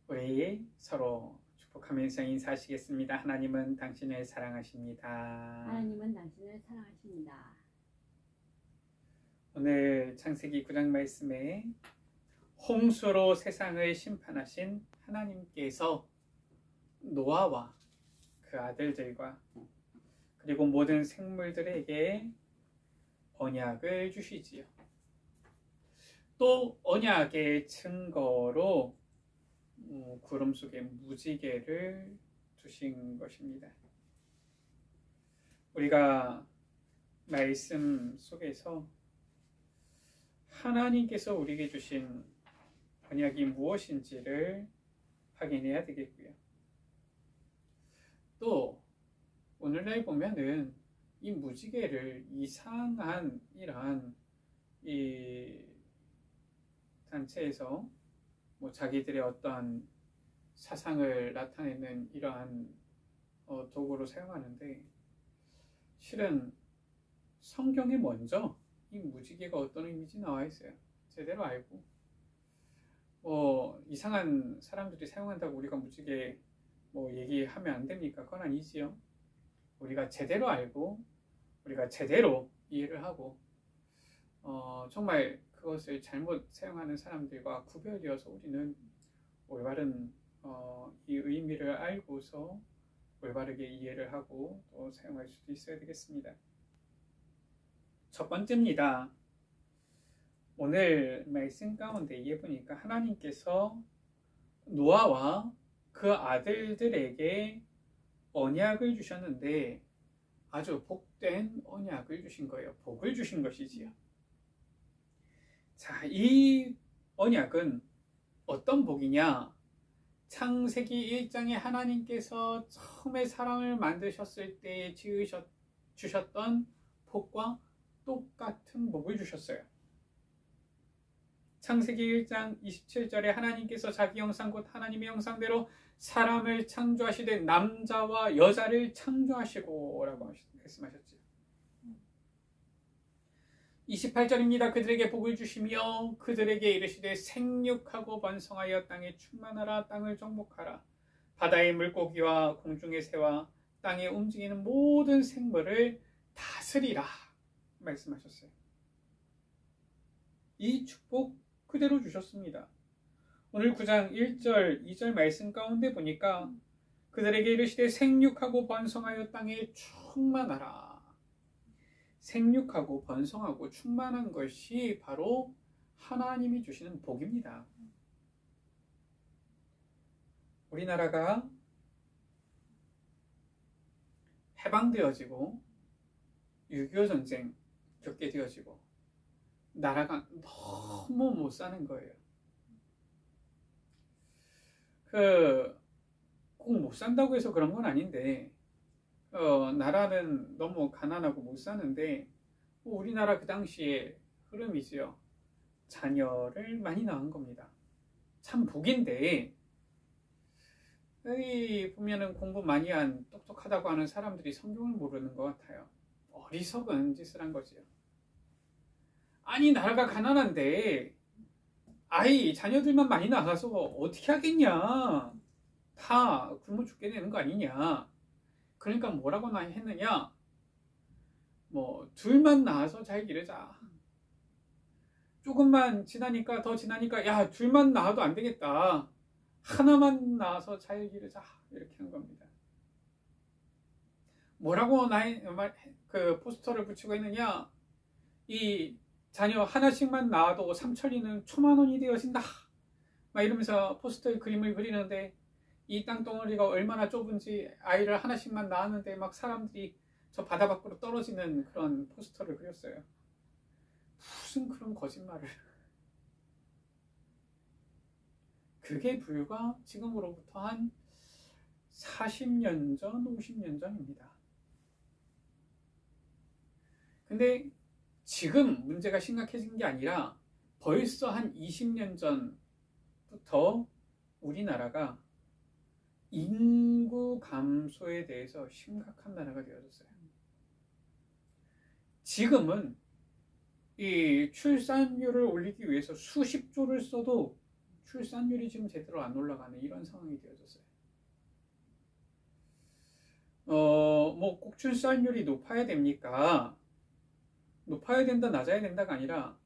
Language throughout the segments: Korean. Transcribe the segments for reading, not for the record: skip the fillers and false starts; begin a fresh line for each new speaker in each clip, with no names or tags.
우리 서로 축복하면서 인사하시겠습니다. 하나님은 당신을 사랑하십니다.
하나님은 당신을 사랑하십니다.
오늘 창세기 9장 말씀에 홍수로 세상을 심판하신 하나님께서 노아와 그 아들들과 그리고 모든 생물들에게 언약을 주시지요. 또 언약의 증거로 구름 속에 무지개를 두신 것입니다. 우리가 말씀 속에서 하나님께서 우리에게 주신 언약이 무엇인지를 확인해야 되겠고요. 또 오늘날 보면은 이 무지개를 이상한 이러한 이 단체에서 자기들의 어떤 사상을 나타내는 이러한 도구로 사용하는데, 실은 성경에 먼저 이 무지개가 어떤 의미인지 나와 있어요. 제대로 알고 이상한 사람들이 사용한다고 우리가 무지개 얘기하면 안 됩니까? 그건 아니지요. 우리가 제대로 알고 우리가 제대로 이해를 하고 정말 그것을 잘못 사용하는 사람들과 구별되어서 우리는 올바른 이 의미를 알고서 올바르게 이해를 하고 또 사용할 수도 있어야 되겠습니다. 첫 번째입니다. 오늘 말씀 가운데 이해 보니까 하나님께서 노아와 그 아들들에게 언약을 주셨는데 아주 복된 언약을 주신 거예요. 복을 주신 것이지요. 자, 이 언약은 어떤 복이냐? 창세기 1장에 하나님께서 처음에 사람을 만드셨을 때 주셨던 복과 똑같은 복을 주셨어요. 창세기 1장 27절에 하나님께서 자기 형상 곧 하나님의 형상대로 사람을 창조하시되 남자와 여자를 창조하시고 라고 말씀하셨죠. 28절입니다. 그들에게 복을 주시며 그들에게 이르시되 생육하고 번성하여 땅에 충만하라. 땅을 정복하라. 바다의 물고기와 공중의 새와 땅에 움직이는 모든 생물을 다스리라 말씀하셨어요. 이 축복 그대로 주셨습니다. 오늘 9장 1절 2절 말씀 가운데 보니까 그들에게 이르시되 생육하고 번성하여 땅에 충만하라. 생육하고 번성하고 충만한 것이 바로 하나님이 주시는 복입니다. 우리나라가 해방되어지고 6.25 전쟁 겪게 되어지고 나라가 너무 못 사는 거예요. 꼭 못 산다고 해서 그런 건 아닌데 나라는 너무 가난하고 못 사는데 우리나라 그 당시에 흐름이지요. 자녀를 많이 낳은 겁니다. 참 복인데 여기 보면은 공부 많이 한 똑똑하다고 하는 사람들이 성경을 모르는 것 같아요. 어리석은 짓을 한 거지요. 아니 나라가 가난한데 자녀들만 많이 나가서 어떻게 하겠냐. 다 굶어 죽게 되는 거 아니냐. 그러니까 뭐라고 했느냐. 둘만 낳아서 잘 기르자. 조금만 지나니까 더 지나니까 야 둘만 낳아도 안 되겠다. 하나만 낳아서 잘 기르자. 이렇게 한 겁니다. 뭐라고 그 포스터를 붙이고 있느냐. 이 자녀 하나씩만 낳아도 삼천리는 초만원이 되어진다. 막 이러면서 포스터에 그림을 그리는데 이 땅덩어리가 얼마나 좁은지 아이를 하나씩만 낳았는데 막 사람들이 저 바다 밖으로 떨어지는 그런 포스터를 그렸어요. 무슨 그런 거짓말을. 그게 불과 지금으로부터 한 40년 전, 50년 전입니다. 근데 지금 문제가 심각해진 게 아니라 벌써 한 20년 전부터 우리나라가 인구 감소에 대해서 심각한 나라가 되어졌어요. 지금은 이 출산율을 올리기 위해서 수십 조를 써도 출산율이 지금 제대로 안 올라가는 이런 상황이 되어졌어요. 뭐 꼭 출산율이 높아야 됩니까? 높아야 된다, 낮아야 된다가 아니라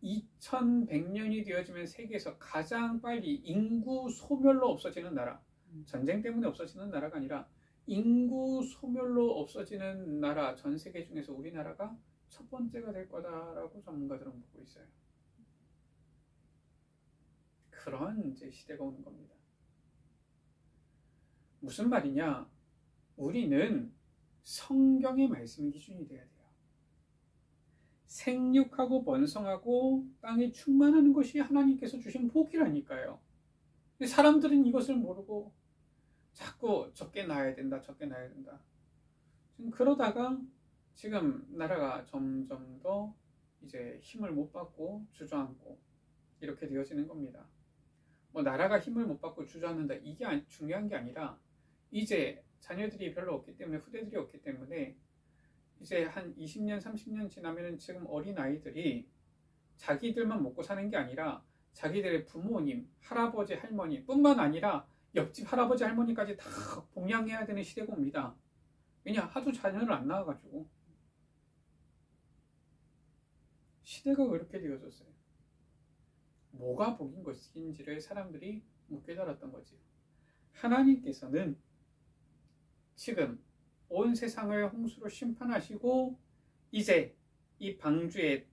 2100년이 되어지면 세계에서 가장 빨리 인구 소멸로 없어지는 나라, 전쟁 때문에 없어지는 나라가 아니라 인구 소멸로 없어지는 나라, 전 세계 중에서 우리나라가 첫 번째가 될 거다라고 전문가들은 보고 있어요. 그런 이제 시대가 오는 겁니다. 무슨 말이냐? 우리는 성경의 말씀 기준이 돼야 돼요. 생육하고 번성하고 땅이 충만하는 것이 하나님께서 주신 복이라니까요. 사람들은 이것을 모르고 자꾸 적게 낳아야 된다, 적게 낳아야 된다. 지금 그러다가 지금 나라가 점점 더 이제 힘을 못 받고 주저앉고 이렇게 되어지는 겁니다. 뭐 나라가 힘을 못 받고 주저앉는다 이게 중요한 게 아니라 이제 자녀들이 별로 없기 때문에 후대들이 없기 때문에 이제 한 20년, 30년 지나면은 지금 어린 아이들이 자기들만 먹고 사는 게 아니라 자기들의 부모님, 할아버지, 할머니 뿐만 아니라 옆집 할아버지, 할머니까지 다 봉양해야 되는 시대가 옵니다. 왜냐? 하도 자녀를 안 낳아가지고. 시대가 그렇게 되어졌어요. 뭐가 복인 것인지를 사람들이 못 깨달았던 거지요. 하나님께서는 지금 온 세상을 홍수로 심판하시고 이제 이 방주에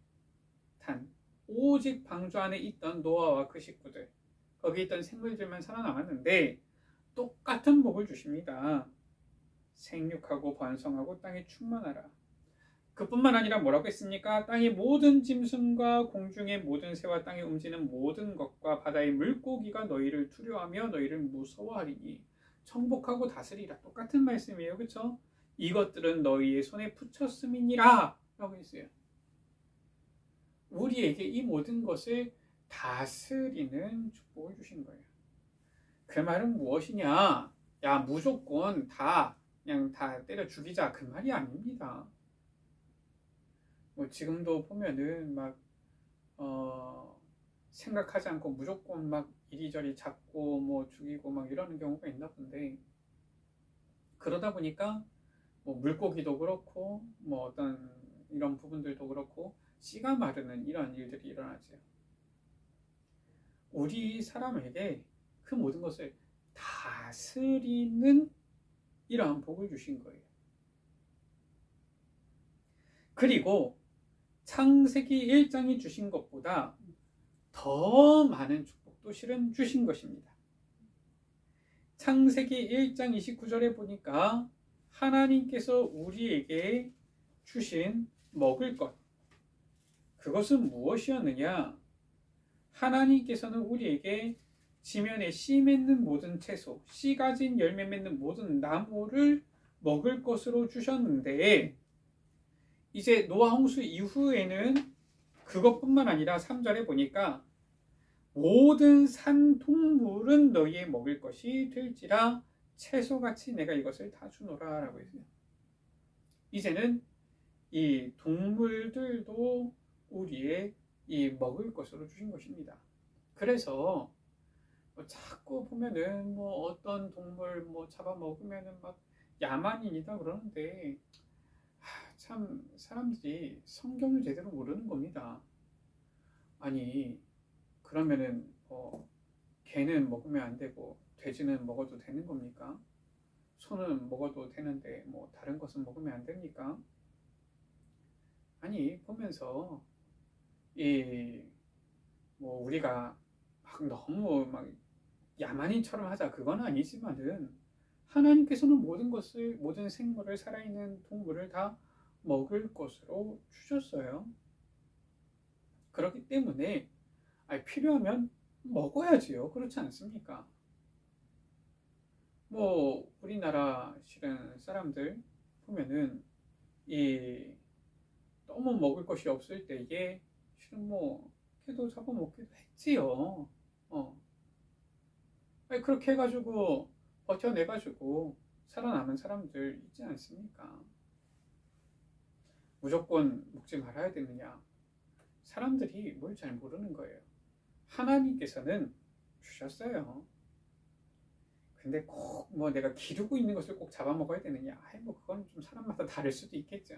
탄 오직 방주 안에 있던 노아와 그 식구들, 거기 있던 생물들만 살아남았는데 똑같은 복을 주십니다. 생육하고 번성하고 땅에 충만하라. 그뿐만 아니라 뭐라고 했습니까? 땅의 모든 짐승과 공중의 모든 새와 땅에 움직이는 모든 것과 바다의 물고기가 너희를 두려워하며 너희를 무서워하리니 정복하고 다스리라. 똑같은 말씀이에요. 그렇죠? 이것들은 너희의 손에 붙였음이니라 라고 했어요. 우리에게 이 모든 것을 다스리는 축복을 주신 거예요. 그 말은 무엇이냐? 야, 무조건 그냥 다 때려 죽이자, 그 말이 아닙니다. 뭐 지금도 보면은 막 생각하지 않고 무조건 막 이리저리 잡고 뭐 죽이고 막 이러는 경우가 있나 본데, 그러다 보니까 뭐 물고기도 그렇고 뭐 어떤 이런 부분들도 그렇고 씨가 마르는 이런 일들이 일어나죠. 우리 사람에게 그 모든 것을 다스리는 이러한 복을 주신 거예요. 그리고 창세기 1장이 주신 것보다 더 많은 축복도 실은 주신 것입니다. 창세기 1장 29절에 보니까 하나님께서 우리에게 주신 먹을 것, 그것은 무엇이었느냐? 하나님께서는 우리에게 지면에 씨 맺는 모든 채소, 씨 가진 열매 맺는 모든 나무를 먹을 것으로 주셨는데, 이제 노아 홍수 이후에는 그것뿐만 아니라 3절에 보니까 모든 산 동물은 너희의 먹을 것이 될지라 채소같이 내가 이것을 다 주노라 라고 했어요. 이제는 이 동물들도 우리의 이 먹을 것으로 주신 것입니다. 그래서 뭐 자꾸 보면은 뭐 어떤 동물 뭐 잡아먹으면은 막 야만인이다 그러는데, 참 사람들이 성경을 제대로 모르는 겁니다. 아니 그러면은 개는 먹으면 안 되고 돼지는 먹어도 되는 겁니까? 소는 먹어도 되는데 뭐 다른 것은 먹으면 안 됩니까? 아니 보면서 뭐 우리가 막 너무 막 야만인처럼 하자 그건 아니지만은 하나님께서는 모든 것을, 모든 생물을, 살아있는 동물을 다 먹을 것으로 주셨어요. 그렇기 때문에 필요하면 먹어야지요. 그렇지 않습니까? 뭐 우리나라 실은 사람들 보면은 너무 먹을 것이 없을 때에 실은 뭐 개도 잡아먹기도 했지요. 그렇게 해가지고 버텨내가지고 살아남은 사람들 있지 않습니까? 무조건 먹지 말아야 되느냐? 사람들이 뭘 잘 모르는 거예요. 하나님께서는 주셨어요. 근데 꼭 뭐 내가 기르고 있는 것을 꼭 잡아먹어야 되느냐? 뭐 그건 좀 사람마다 다를 수도 있겠죠.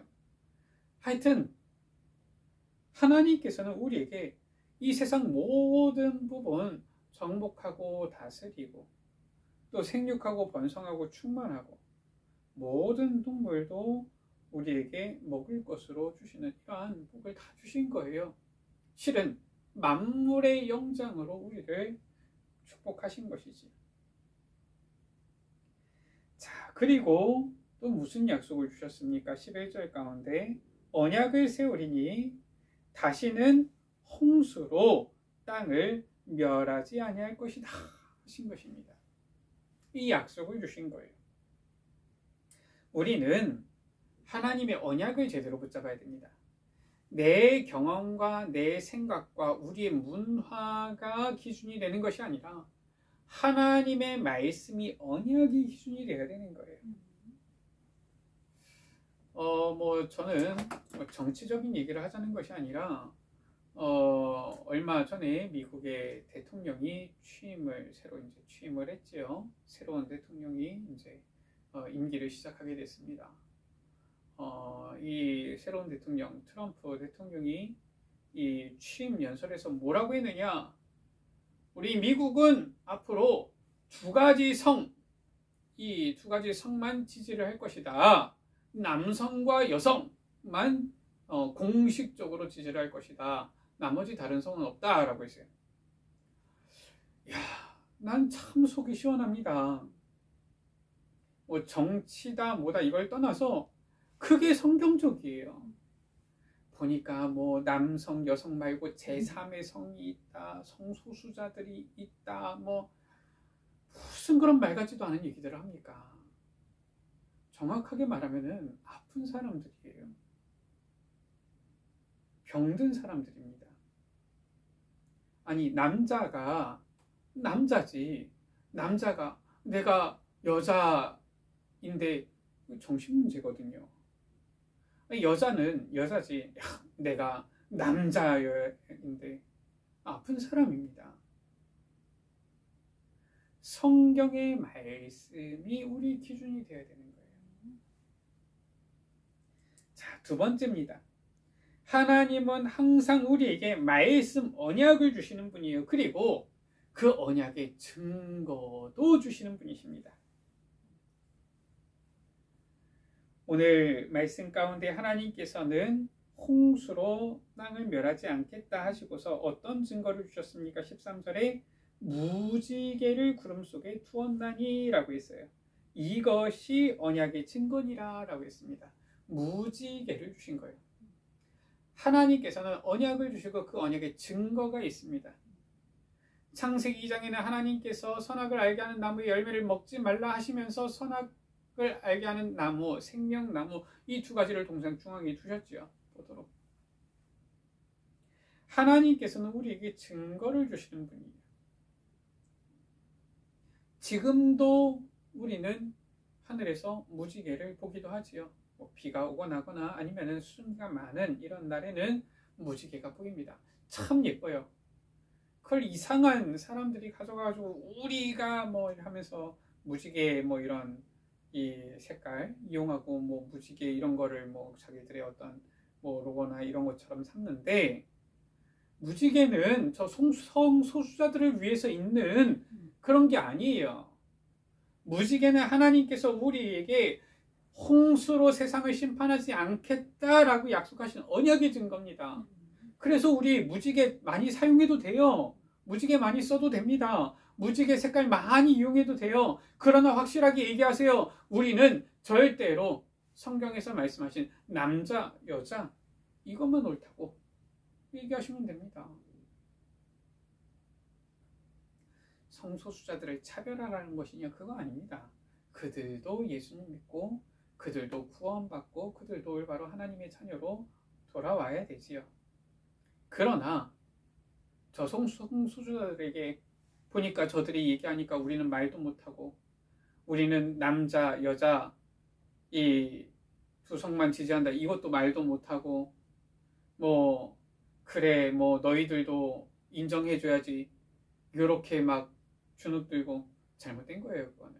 하여튼 하나님께서는 우리에게 이 세상 모든 부분 정복하고 다스리고 또 생육하고 번성하고 충만하고 모든 동물도 우리에게 먹을 것으로 주시는 이러한 복을 다 주신 거예요. 실은 만물의 영장으로 우리를 축복하신 것이지. 자, 그리고 또 무슨 약속을 주셨습니까? 11절 가운데 언약을 세우리니 다시는 홍수로 땅을 멸하지 아니할 것이다 하신 것입니다. 이 약속을 주신 거예요. 우리는 하나님의 언약을 제대로 붙잡아야 됩니다. 내 경험과 내 생각과 우리의 문화가 기준이 되는 것이 아니라 하나님의 말씀이 언약이 기준이 되어야 되는 거예요. 저는 정치적인 얘기를 하자는 것이 아니라 얼마 전에 미국의 대통령이 새로 이제 취임을 했지요. 새로운 대통령이 이제 임기를 시작하게 됐습니다. 이 새로운 대통령, 트럼프 대통령이 이 취임 연설에서 뭐라고 했느냐? 우리 미국은 앞으로 이 두 가지 성만 지지를 할 것이다. 남성과 여성만 공식적으로 지지를 할 것이다. 나머지 다른 성은 없다라고 했어요. 야, 난 참 속이 시원합니다. 뭐 정치다 뭐다 이걸 떠나서 크게 성경적이에요. 보니까 뭐 남성, 여성 말고 제3의 성이 있다, 성소수자들이 있다, 뭐 무슨 그런 말 같지도 않은 얘기들을 합니까? 정확하게 말하면은 아픈 사람들이에요. 병든 사람들입니다. 아니 남자가 남자지, 남자가 내가 여자인데 정신문제거든요. 여자는 여자지, 내가 남자인데 아픈 사람입니다. 성경의 말씀이 우리 기준이 되어야 되는 거예요. 자, 두 번째입니다. 하나님은 항상 우리에게 말씀 언약을 주시는 분이에요. 그리고 그 언약의 증거도 주시는 분이십니다. 오늘 말씀 가운데 하나님께서는 홍수로 땅을 멸하지 않겠다 하시고서 어떤 증거를 주셨습니까? 13절에 무지개를 구름 속에 두었나니 라고 했어요. 이것이 언약의 증거니라 라고 했습니다. 무지개를 주신 거예요. 하나님께서는 언약을 주시고 그 언약의 증거가 있습니다. 창세기 2장에는 하나님께서 선악을 알게 하는 나무의 열매를 먹지 말라 하시면서 선악을 알게 하는 나무, 생명나무 이 두 가지를 동상 중앙에 두셨지요. 보도록. 하나님께서는 우리에게 증거를 주시는 분이에요. 지금도 우리는 하늘에서 무지개를 보기도 하지요. 뭐 비가 오거나 하거나 아니면 수증기가 많은 이런 날에는 무지개가 보입니다. 참 예뻐요. 그걸 이상한 사람들이 가져가지고 우리가 뭐 하면서 무지개 뭐 이런 이 색깔 이용하고 뭐 무지개 이런 거를 뭐 자기들의 어떤 뭐 로고나 이런 것처럼 삼는데, 무지개는 저 성소수자들을 위해서 있는 그런 게 아니에요. 무지개는 하나님께서 우리에게 홍수로 세상을 심판하지 않겠다라고 약속하신 언약의 증거입니다. 그래서 우리 무지개 많이 사용해도 돼요. 무지개 많이 써도 됩니다. 무지개 색깔 많이 이용해도 돼요. 그러나 확실하게 얘기하세요. 우리는 절대로 성경에서 말씀하신 남자, 여자 이것만 옳다고 얘기하시면 됩니다. 성소수자들을 차별하라는 것이냐? 그거 아닙니다. 그들도 예수님 믿고 그들도 구원받고 그들도 올바로 하나님의 자녀로 돌아와야 되지요. 그러나 저 성소수자들에게 보니까 저들이 얘기하니까 우리는 말도 못하고 우리는 남자, 여자 이 두 성만 지지한다 이것도 말도 못하고 뭐 그래 뭐 너희들도 인정해줘야지 이렇게 막 주눅들고 잘못된 거예요. 그거는.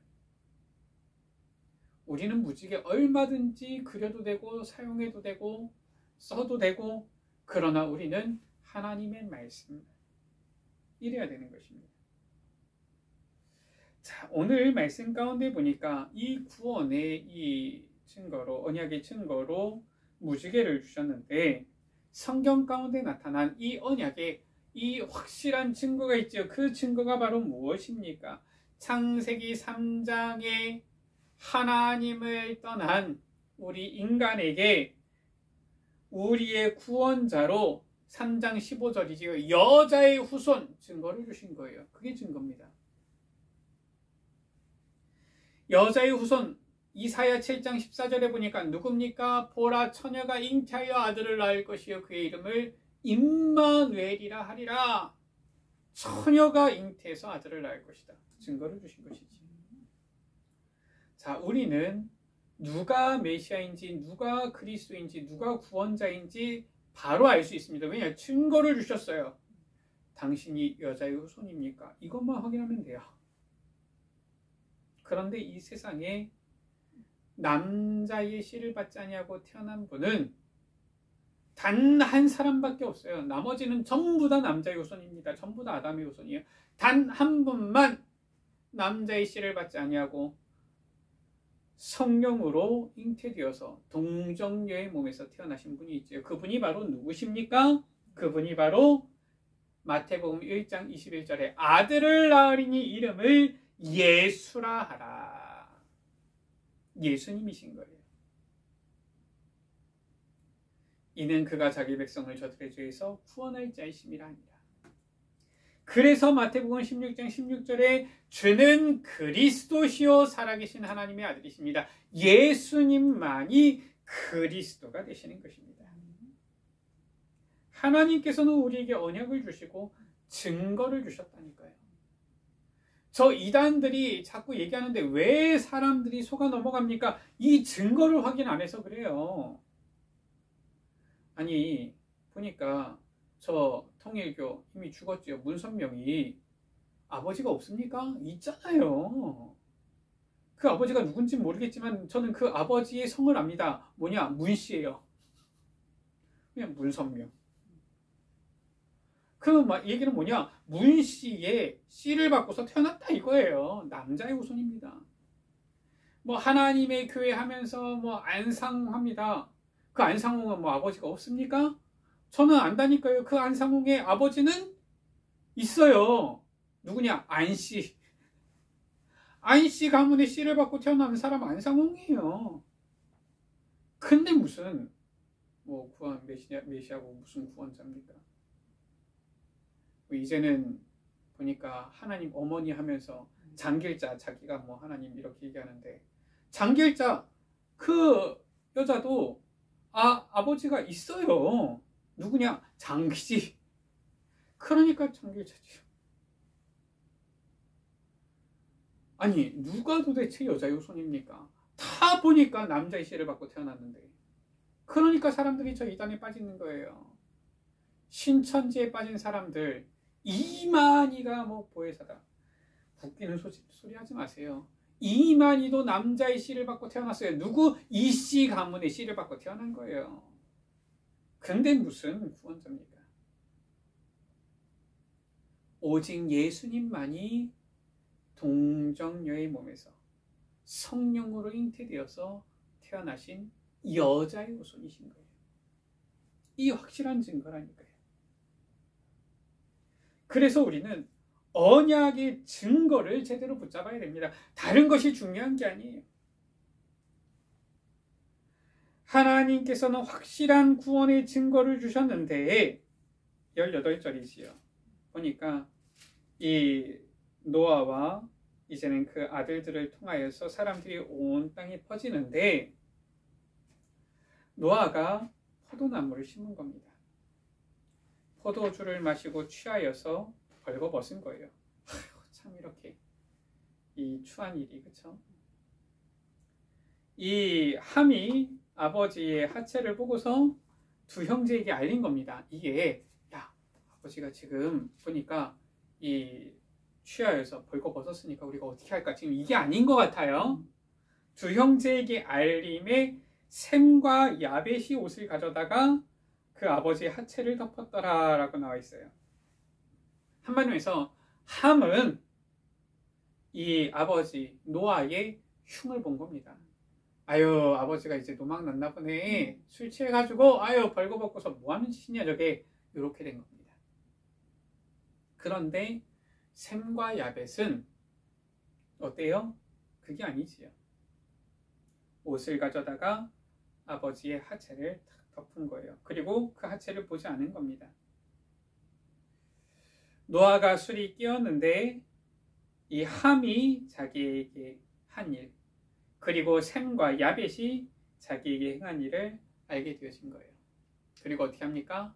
우리는 무지개 얼마든지 그려도 되고 사용해도 되고 써도 되고, 그러나 우리는 하나님의 말씀 이래야 되는 것입니다. 자, 오늘 말씀 가운데 보니까 이 구원의 이 증거로, 언약의 증거로 무지개를 주셨는데, 성경 가운데 나타난 이 언약의 이 확실한 증거가 있죠. 그 증거가 바로 무엇입니까? 창세기 3장에 하나님을 떠난 우리 인간에게 우리의 구원자로 3장 15절이지요. 여자의 후손 증거를 주신 거예요. 그게 증거입니다. 여자의 후손, 이사야 7장 14절에 보니까 누굽니까? 보라, 처녀가 잉태하여 아들을 낳을 것이요 그의 이름을 임마누엘이라 하리라. 처녀가 잉태해서 아들을 낳을 것이다. 증거를 주신 것이지. 자, 우리는 누가 메시아인지, 누가 그리스도인지, 누가 구원자인지 바로 알 수 있습니다. 왜냐? 증거를 주셨어요. 당신이 여자의 후손입니까? 이것만 확인하면 돼요. 그런데 이 세상에 남자의 씨를 받지 아니하고 태어난 분은 단 한 사람밖에 없어요. 나머지는 전부 다 남자의 후손입니다. 전부 다 아담의 후손이에요. 단 한 분만 남자의 씨를 받지 아니하고 성령으로 잉태되어서 동정녀의 몸에서 태어나신 분이 있죠. 그분이 바로 누구십니까? 그분이 바로 마태복음 1장 21절에 아들을 낳으리니 이름을 예수라 하라. 예수님이신 거예요. 이는 그가 자기 백성을 저들의 죄에서 구원할 자이심이라 하니라. 그래서 마태복음 16장 16절에 주는 그리스도시요 살아계신 하나님의 아들이십니다. 예수님만이 그리스도가 되시는 것입니다. 하나님께서는 우리에게 언약을 주시고 증거를 주셨다니까요. 저 이단들이 자꾸 얘기하는데 왜 사람들이 속아 넘어갑니까? 이 증거를 확인 안 해서 그래요. 아니, 보니까 저 통일교 이미 죽었죠. 문선명이 아버지가 없습니까? 있잖아요. 그 아버지가 누군지 모르겠지만 저는 그 아버지의 성을 압니다. 뭐냐? 문씨예요. 그냥 문선명. 그 얘기는 뭐냐? 문씨의 씨를 받고서 태어났다 이거예요. 남자의 후손입니다. 뭐 하나님의 교회 하면서 뭐 안상홍합니다. 그 안상홍은 뭐 아버지가 없습니까? 저는 안다니까요. 그 안상홍의 아버지는 있어요. 누구냐? 안씨. 안씨 가문의 씨를 받고 태어난 사람 안상홍이에요. 근데 무슨 뭐 구원 메시아고 무슨 구원자입니까? 이제는 보니까 하나님 어머니 하면서 장길자, 자기가 뭐 하나님 이렇게 얘기하는데, 장길자 그 여자도 아버지가 있어요. 누구냐? 장기지. 그러니까 장길자지. 아니, 누가 도대체 여자의 후손입니까? 다 보니까 남자의 씨를 받고 태어났는데. 그러니까 사람들이 저 이단에 빠지는 거예요. 신천지에 빠진 사람들 이만희가 뭐 보혜사다. 웃기는 소리 하지 마세요. 이만희도 남자의 씨를 받고 태어났어요. 누구? 이씨 가문의 씨를 받고 태어난 거예요. 근데 무슨 구원자입니까? 오직 예수님만이 동정녀의 몸에서 성령으로 잉태되어서 태어나신 여자의 후손이신 거예요. 이 확실한 증거라니까요. 그래서 우리는 언약의 증거를 제대로 붙잡아야 됩니다. 다른 것이 중요한 게 아니에요. 하나님께서는 확실한 구원의 증거를 주셨는데 18절이지요. 보니까 이 노아와 이제는 그 아들들을 통하여서 사람들이 온 땅에 퍼지는데, 노아가 포도나무를 심은 겁니다. 포도주를 마시고 취하여서 벌거벗은 거예요. 참 이렇게 이 추한 일이, 그쵸? 이 함이 아버지의 하체를 보고서 두 형제에게 알린 겁니다. 이게, 야, 아버지가 지금 보니까 이 취하여서 벌거벗었으니까 우리가 어떻게 할까? 지금 이게 아닌 것 같아요. 두 형제에게 알림에 셈과 야벳이 옷을 가져다가 그 아버지의 하체를 덮었더라 라고 나와 있어요. 한마디로 함은 이 아버지 노아의 흉을 본 겁니다. 아유, 아버지가 이제 노망 났나 보네. 술 취해가지고 아유 벌거벗고서 뭐하는 짓이냐 저게. 이렇게 된 겁니다. 그런데 셈과 야벳은 어때요? 그게 아니지요. 옷을 가져다가 아버지의 하체를 덮은 거예요. 그리고 그 하체를 보지 않은 겁니다. 노아가 술이 끼었는데 이 함이 자기에게 한 일, 그리고 셈과 야벳이 자기에게 행한 일을 알게 되어진 거예요. 그리고 어떻게 합니까?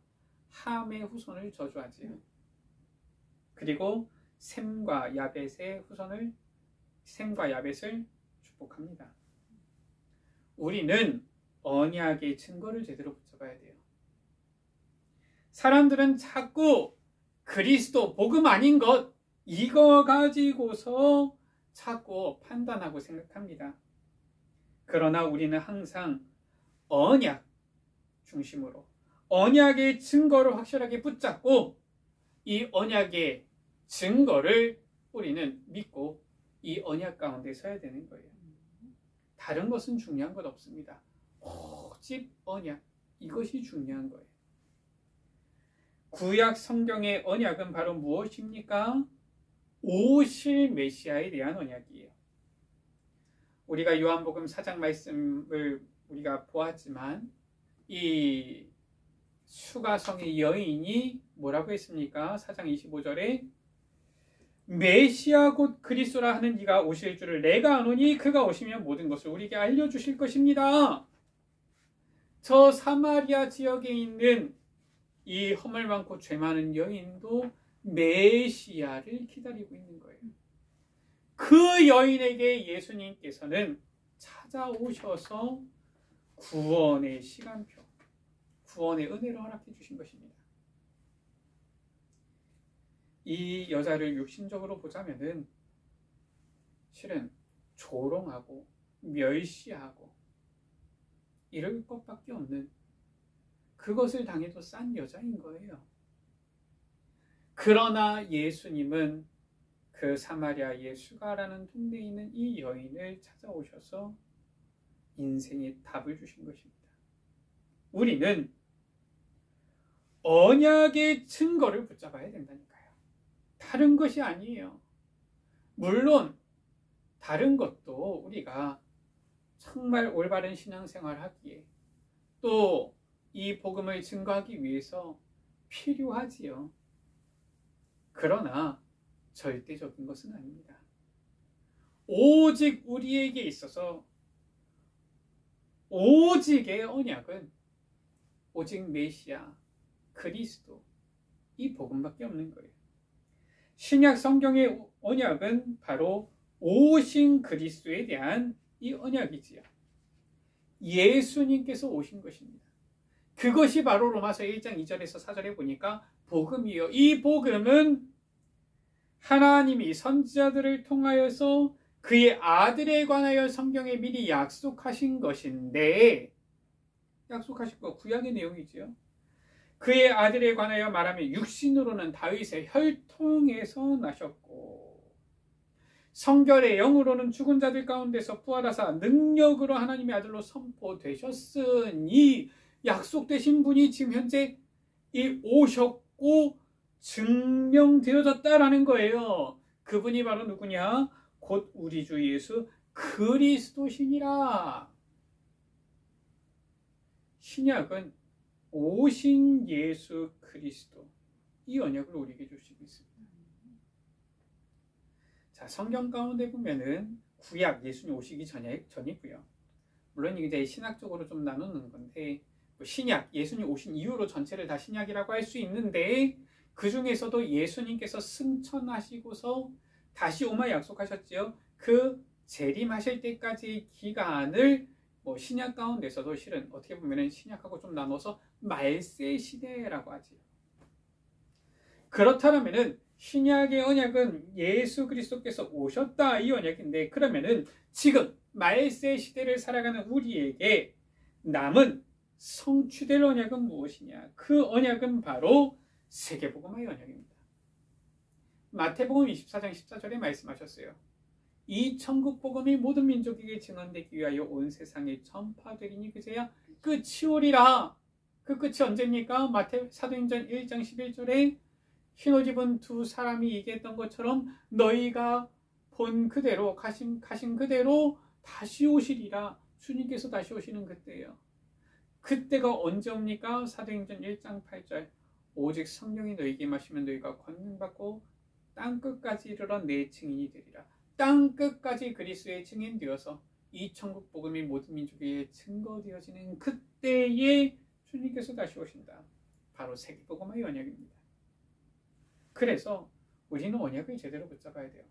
함의 후손을 저주하지요. 그리고 셈과 야벳의 후손을, 셈과 야벳을 축복합니다. 우리는 언약의 증거를 제대로 붙잡아야 돼요. 사람들은 자꾸 그리스도 복음 아닌 것, 이거 가지고서 자꾸 판단하고 생각합니다. 그러나 우리는 항상 언약 중심으로 언약의 증거를 확실하게 붙잡고 이 언약의 증거를 우리는 믿고 이 언약 가운데 서야 되는 거예요. 다른 것은 중요한 것 없습니다. 오직 언약, 이것이 중요한 거예요. 구약 성경의 언약은 바로 무엇입니까? 오실 메시아에 대한 언약이에요. 우리가 요한복음 4장 말씀을 우리가 보았지만 이 수가성의 여인이 뭐라고 했습니까? 4장 25절에 메시아 곧 그리스도라 하는 이가 오실 줄을 내가 아노니 그가 오시면 모든 것을 우리에게 알려주실 것입니다. 저 사마리아 지역에 있는 이 허물 많고 죄 많은 여인도 메시아를 기다리고 있는 거예요. 그 여인에게 예수님께서는 찾아오셔서 구원의 시간표, 구원의 은혜를 허락해 주신 것입니다. 이 여자를 육신적으로 보자면은 실은 조롱하고 멸시하고 이럴 것밖에 없는, 그것을 당해도 싼 여자인 거예요. 그러나 예수님은 그 사마리아의 수가라는 동네에 있는 이 여인을 찾아오셔서 인생의 답을 주신 것입니다. 우리는 언약의 증거를 붙잡아야 된다니까요. 다른 것이 아니에요. 물론 다른 것도 우리가 정말 올바른 신앙생활 하기에 또 이 복음을 증거하기 위해서 필요하지요. 그러나 절대적인 것은 아닙니다. 오직 우리에게 있어서 오직의 언약은 오직 메시아, 그리스도, 이 복음밖에 없는 거예요. 신약 성경의 언약은 바로 오신 그리스도에 대한 이 언약이지요. 예수님께서 오신 것입니다. 그것이 바로 로마서 1장 2절에서 4절에 보니까 복음이요. 이 복음은 하나님이 선지자들을 통하여서 그의 아들에 관하여 성경에 미리 약속하신 것인데, 약속하신 거 구약의 내용이지요. 그의 아들에 관하여 말하면 육신으로는 다윗의 혈통에서 나셨고 성결의 영으로는 죽은 자들 가운데서 부활하사 능력으로 하나님의 아들로 선포되셨으니, 약속되신 분이 지금 현재 오셨고 증명되어졌다라는 거예요. 그분이 바로 누구냐? 곧 우리 주 예수 그리스도시니라. 신약은 오신 예수 그리스도, 이 언약을 우리에게 주시고 있습니다. 자, 성경 가운데 보면은 구약 예수님 오시기 전이고요. 물론 이제 신학적으로 좀 나누는 건데, 신약 예수님 오신 이후로 전체를 다 신약이라고 할 수 있는데, 그 중에서도 예수님께서 승천하시고서 다시 오마 약속하셨지요. 그 재림하실 때까지 기간을 신약 가운데서도 실은 어떻게 보면 신약하고 좀 나눠서 말세 시대라고 하지요. 그렇다면은 신약의 언약은 예수 그리스도께서 오셨다 이 언약인데, 그러면은 지금 말세 시대를 살아가는 우리에게 남은 성취될 언약은 무엇이냐? 그 언약은 바로 세계복음화의 언약입니다. 마태복음 24장 14절에 말씀하셨어요. 이 천국 복음이 모든 민족에게 증언되기 위하여 온 세상에 전파되리니 그제야 끝이 오리라. 그 끝이 언제입니까? 사도행전 1장 11절에 흰옷 입은 두 사람이 얘기했던 것처럼 너희가 본 그대로 가신 그대로 다시 오시리라. 주님께서 다시 오시는 그때예요. 그때가 언제 옵니까? 사도행전 1장 8절 오직 성령이 너희에게 임하시면 너희가 권능받고 땅끝까지 이르러 내 증인이 되리라. 땅끝까지 그리스도의 증인 되어서 이 천국 복음이 모든 민족에게 증거되어지는 그때에 주님께서 다시 오신다. 바로 세계복음화의 언약입니다. 그래서 우리는 언약을 제대로 붙잡아야 돼요.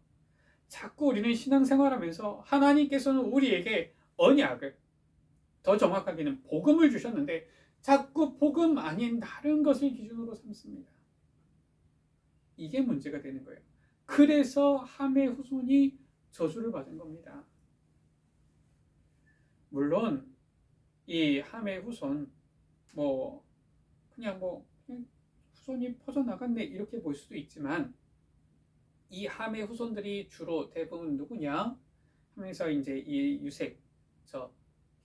자꾸 우리는 신앙생활하면서 하나님께서는 우리에게 언약을, 더 정확하게는 복음을 주셨는데 자꾸 복음 아닌 다른 것을 기준으로 삼습니다. 이게 문제가 되는 거예요. 그래서 함의 후손이 저주를 받은 겁니다. 물론 이 함의 후손 그냥 후손이 퍼져나갔네 이렇게 볼 수도 있지만, 이 함의 후손들이 주로 대부분 누구냐 하면서 이제 이 유색,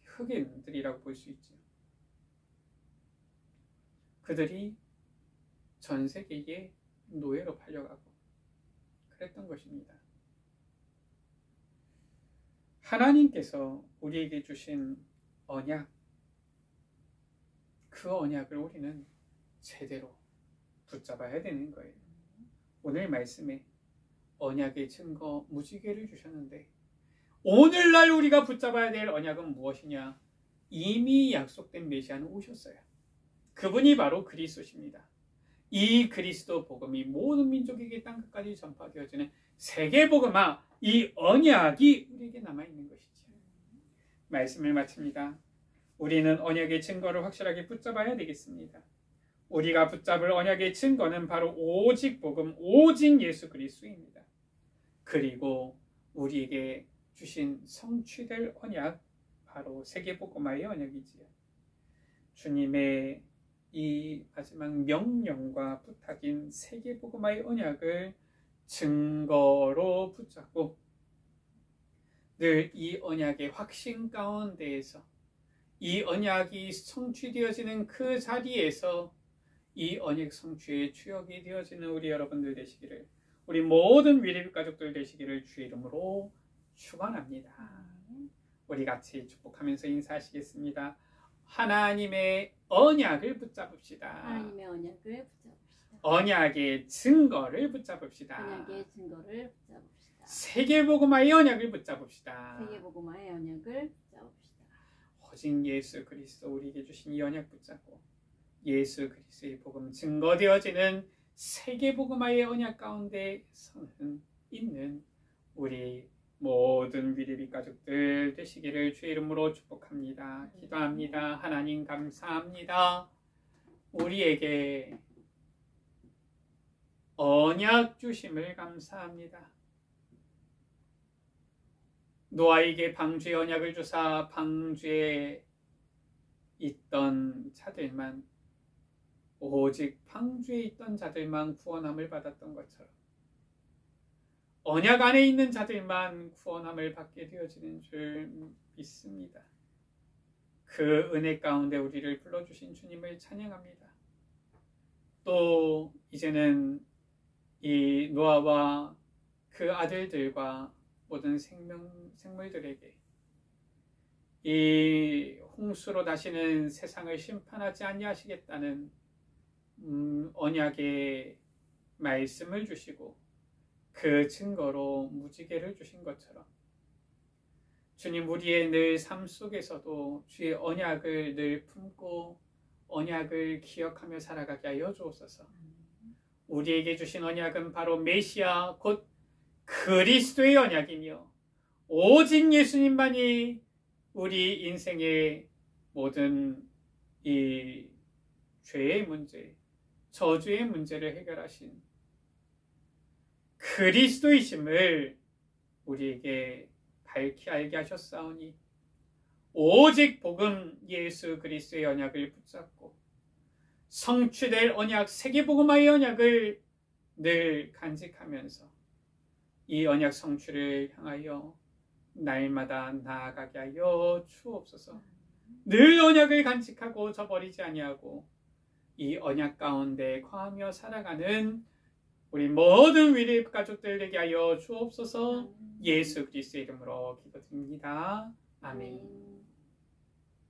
흑인들이라고 볼 수 있죠. 그들이 전 세계에 노예로 팔려가고 그랬던 것입니다. 하나님께서 우리에게 주신 언약, 그 언약을 우리는 제대로 붙잡아야 되는 거예요. 오늘 말씀에 언약의 증거 무지개를 주셨는데, 오늘날 우리가 붙잡아야 될 언약은 무엇이냐? 이미 약속된 메시아는 오셨어요. 그분이 바로 그리스도십니다. 이 그리스도 복음이 모든 민족에게 땅끝까지 전파되어지는 세계복음화, 이 언약이 우리에게 남아있는 것이죠. 말씀을 마칩니다. 우리는 언약의 증거를 확실하게 붙잡아야 되겠습니다. 우리가 붙잡을 언약의 증거는 바로 오직 복음, 오직 예수 그리스도입니다. 그리고 우리에게 주신 성취될 언약, 바로 세계복음화의 언약이지요. 주님의 이 마지막 명령과 부탁인 세계복음화의 언약을 증거로 붙잡고 늘 이 언약의 확신 가운데에서, 이 언약이 성취되어지는 그 자리에서 이 언약 성취의 주역이 되어지는 우리 여러분들 되시기를, 우리 모든 위례비 가족들 되시기를 주의 이름으로 축원합니다. 우리 같이 축복하면서 인사하시겠습니다. 하나님의 언약을 붙잡읍시다.
하나님의 언약을 붙잡읍시다.
언약의 증거를 붙잡읍시다.
언약의 증거를 붙잡읍시다.
세계복음화의 언약을 붙잡읍시다.
세계복음화의 언약을 붙잡읍시다.
오직 예수 그리스도 우리에게 주신 이 언약 붙잡고 예수 그리스도의 복음 증거되어지는 세계복음화의 언약 가운데 서는 있는 우리 모든 위대비 가족들 되시기를 주의 이름으로 축복합니다. 기도합니다. 하나님 감사합니다. 우리에게 언약 주심을 감사합니다. 노아에게 방주의 언약을 주사 방주에 있던 자들만, 오직 방주에 있던 자들만 구원함을 받았던 것처럼 언약 안에 있는 자들만 구원함을 받게 되어지는 줄 믿습니다. 그 은혜 가운데 우리를 불러주신 주님을 찬양합니다. 또 이제는 이 노아와 그 아들들과 모든 생물들에게 이 홍수로 다시는 세상을 심판하지 아니하시겠다는 언약의 말씀을 주시고 그 증거로 무지개를 주신 것처럼 주님, 우리의 늘 삶 속에서도 주의 언약을 늘 품고 언약을 기억하며 살아가게 하여 주옵소서. 우리에게 주신 언약은 바로 메시아 곧 그리스도의 언약이며 오직 예수님만이 우리 인생의 모든 이 죄의 문제, 저주의 문제를 해결하신 그리스도이심을 우리에게 밝히 알게 하셨사오니 오직 복음 예수 그리스도의 언약을 붙잡고 성취될 언약 세계복음화의 언약을 늘 간직하면서 이 언약 성취를 향하여 날마다 나아가게 하여 주옵소서. 늘 언약을 간직하고 저버리지 아니하고 이 언약 가운데 거하며 살아가는 우리 모든 위리 가족들 되게 하여 주옵소서. 예수 그리스도의 이름으로 기도드립니다. 아멘.